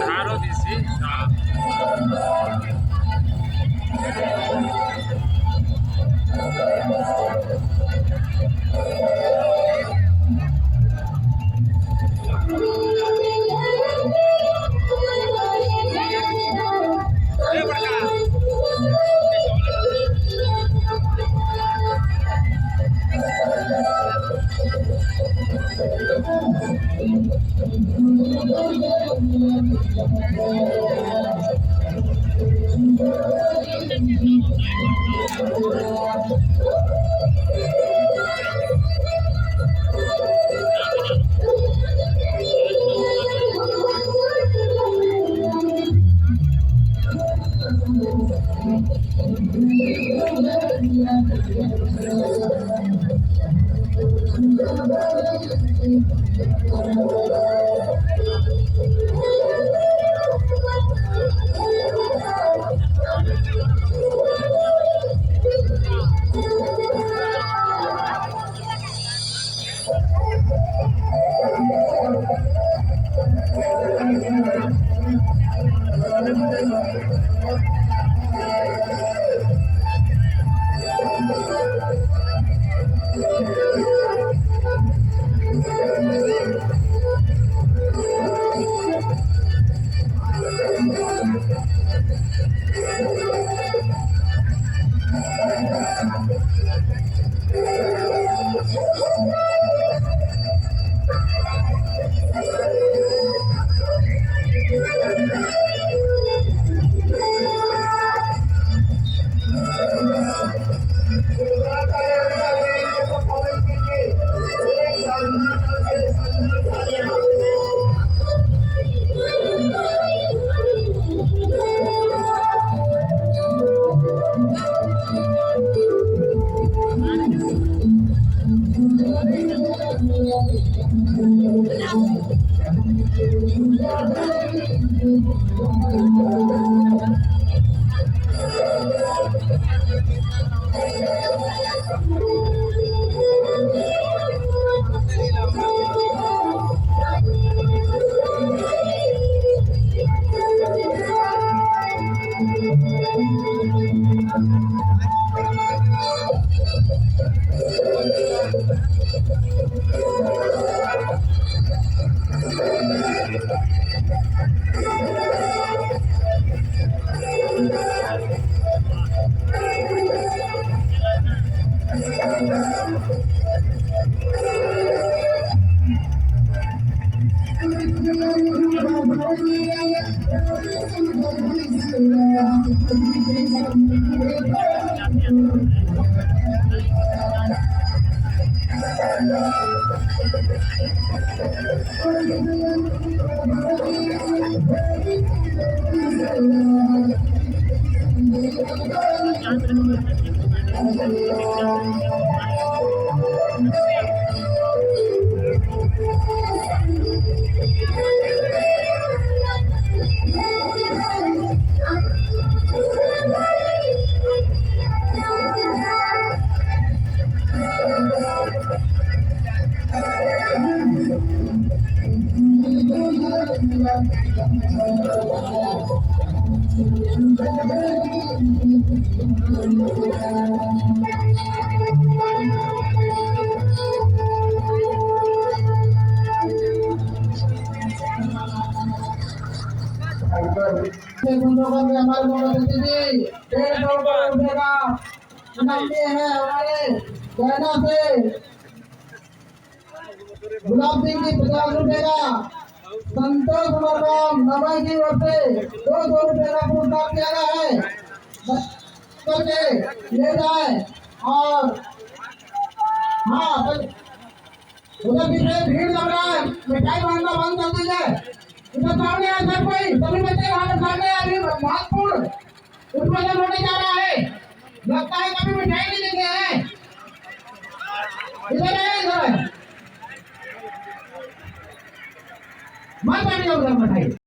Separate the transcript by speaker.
Speaker 1: धारो दिसी
Speaker 2: गुलाब सिंह जी 50 रुपए का, संतोष वर्मा नवाई की ओर से 200 रुपए का पुरस्कार दिया गया है, करके ले जाए। और हाँ उधर पीछे भीड़ लग रहा है, मिठाई बांटना बंद कर दीजिए। इधर सामने है सब कोई, सभी बच्चे वहाँ सामने अभी महत्वपूर्ण उद्घाटन होने जा रहा है। लगता है कभी मिठाई नहीं देते हैं। इधर है, इधर है, मत बैठिए उधर मिठाई।